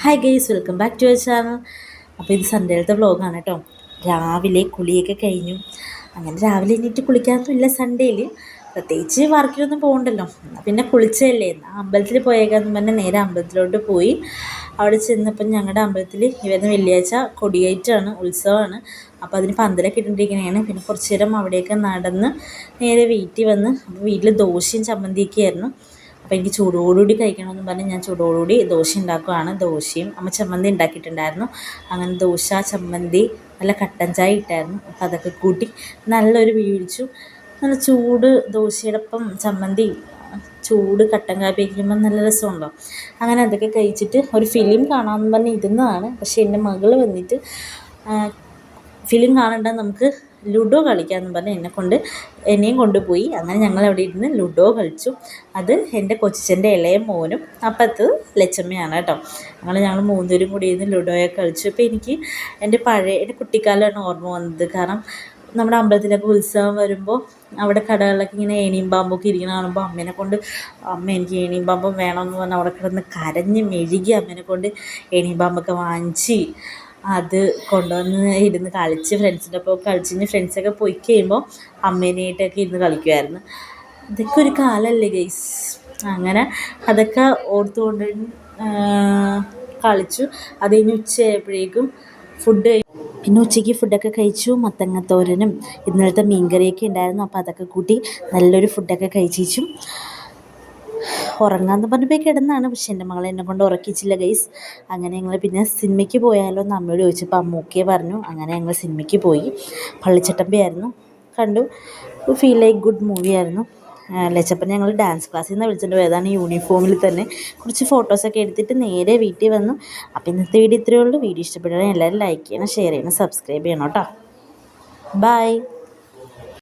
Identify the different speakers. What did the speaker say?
Speaker 1: Hi guys, welcome back to our channel. അപ്പോൾ ഇത് സൺഡേയിലത്തെ വ്ളോഗാണ് കേട്ടോ. രാവിലെ കുളിയൊക്കെ കഴിഞ്ഞു. അങ്ങനെ രാവിലെ എണീറ്റ് കുളിക്കാനൊന്നുമില്ല സൺഡേയിൽ, പ്രത്യേകിച്ച് വർക്കിലൊന്നും പോകണ്ടല്ലോ. പിന്നെ കുളിച്ചതല്ലേ, അമ്പലത്തിൽ പോയേക്കാന്ന് പറഞ്ഞാൽ നേരെ അമ്പലത്തിലോട്ട് പോയി. അവിടെ ചെന്നപ്പം ഞങ്ങളുടെ അമ്പലത്തിൽ ഇവരുന്ന വെള്ളിയാഴ്ച കൊടിയേറ്റാണ്, ഉത്സവമാണ്. അപ്പോൾ അതിന് പന്തലൊക്കെ ഇട്ടിട്ടിരിക്കുന്നതാണ്. പിന്നെ കുറച്ച് നേരം അവിടെയൊക്കെ നടന്ന് നേരെ വീട്ടിൽ വന്ന്, അപ്പോൾ വീട്ടിൽ ദോശയും ചമ്മന്തിയൊക്കെ ആയിരുന്നു. അപ്പോൾ എനിക്ക് ചൂടോടുകൂടി കഴിക്കണമെന്ന് പറഞ്ഞ് ഞാൻ ചൂടോടുകൂടി ദോശ ഉണ്ടാക്കുകയാണ്. ദോശയും അമ്മ ചമ്മന്തി ഉണ്ടാക്കിയിട്ടുണ്ടായിരുന്നു. അങ്ങനെ ദോശ, ചമ്മന്തി, നല്ല കട്ടൻ ചായ ഇട്ടായിരുന്നു. അപ്പോൾ അതൊക്കെ കൂട്ടി നല്ലൊരു വീഴിച്ചു. നല്ല ചൂട് ദോശയോടൊപ്പം ചമ്മന്തി, ചൂട് കട്ടൻ കാപ്പി കഴിക്കുമ്പോൾ നല്ല രസമുണ്ടോ. അങ്ങനെ അതൊക്കെ കഴിച്ചിട്ട് ഒരു ഫിലിം കാണാമെന്ന് പറഞ്ഞ് ഇരുന്നതാണ്. പക്ഷേ എൻ്റെ മകൾ വന്നിട്ട് ഫിലിം കാണണ്ട, നമുക്ക് ലുഡോ കളിക്കാമെന്ന് പറഞ്ഞ് എന്നെയും കൊണ്ടുപോയി. അങ്ങനെ ഞങ്ങൾ അവിടെ ഇരുന്ന് ലുഡോ കളിച്ചു. അത് എൻ്റെ കൊച്ചച്ഛൻ്റെ ഇളയ മോനും അപ്പത്ത് ലച്ചമ്മയാണ് കേട്ടോ. അങ്ങനെ ഞങ്ങൾ മൂന്നുപേരും കൂടി ഇരുന്ന് ലുഡോയൊക്കെ കളിച്ചു. അപ്പോൾ എനിക്ക് എൻ്റെ കുട്ടിക്കാലമാണ് ഓർമ്മ വന്നത്. കാരണം നമ്മുടെ അമ്പലത്തിലൊക്കെ ഉത്സവം വരുമ്പോൾ അവിടെ കടകളിലൊക്കെ ഇങ്ങനെ ഏണിയും പാമ്പൊക്കെ ഇരിക്കുന്ന കാണുമ്പോൾ അമ്മ എനിക്ക് ഏണിയും പാമ്പും വേണമെന്ന് പറഞ്ഞാൽ അവിടെ കിടന്ന് കരഞ്ഞ് മെഴുകി അമ്മേനെ കൊണ്ട് ഏണിയും പാമ്പൊക്കെ വാങ്ങിച്ച് അത് കൊണ്ടുവന്ന് ഇരുന്ന് കളിച്ച് ഫ്രണ്ട്സിൻ്റെ ഒപ്പം കളിച്ച് ഫ്രണ്ട്സൊക്കെ പോയി കഴിയുമ്പോൾ അമ്മേനായിട്ടൊക്കെ ഇരുന്ന് കളിക്കുമായിരുന്നു. ഇതൊക്കെ ഒരു കാലമല്ലേ ഗൈസ്. അങ്ങനെ അതൊക്കെ ഓർത്തുകൊണ്ട് കളിച്ചു. അത് കഴിഞ്ഞ് ഉച്ചയായപ്പോഴേക്കും പിന്നെ ഉച്ചയ്ക്ക് ഫുഡൊക്കെ കഴിച്ചു. മത്തങ്ങത്തോരനും ഇന്നലത്തെ മീൻകറിയൊക്കെ ഉണ്ടായിരുന്നു. അപ്പോൾ അതൊക്കെ കൂട്ടി നല്ലൊരു ഫുഡൊക്കെ കഴിച്ചു ഉറങ്ങാമെന്ന് പറഞ്ഞപ്പോൾ കിടന്നാണ്. പക്ഷെ എൻ്റെ മകളെ എന്നെ കൊണ്ട് ഉറക്കിച്ചില്ല ഗൈസ്. അങ്ങനെ ഞങ്ങൾ പിന്നെ സിനിമയ്ക്ക് പോയാലോ എന്ന് അമ്മയോട് ചോദിച്ചപ്പോൾ അമ്മ ഓക്കെ പറഞ്ഞു. അങ്ങനെ ഞങ്ങൾ സിനിമയ്ക്ക് പോയി. പള്ളിച്ചട്ടമ്പിയായിരുന്നു, കണ്ടു. ഫീൽ ലൈക്ക് ഗുഡ് മൂവിയായിരുന്നു. ലച്ചപ്പനെ ഞങ്ങൾ ഡാൻസ് ക്ലാസ്സിൽ നിന്ന് വിളിച്ചിട്ട് പോയതാണ്, യൂണിഫോമിൽ തന്നെ. കുറച്ച് ഫോട്ടോസൊക്കെ എടുത്തിട്ട് നേരെ വീട്ടിൽ വന്നു. അപ്പോൾ ഇന്നത്തെ വീഡിയോ ഇത്രയേ ഉള്ളൂ. വീഡിയോ ഇഷ്ടപ്പെട്ടാൽ എല്ലാവരും ലൈക്ക് ചെയ്യണം, ഷെയർ ചെയ്യണം, സബ്സ്ക്രൈബ് ചെയ്യണം കേട്ടോ. ബൈ.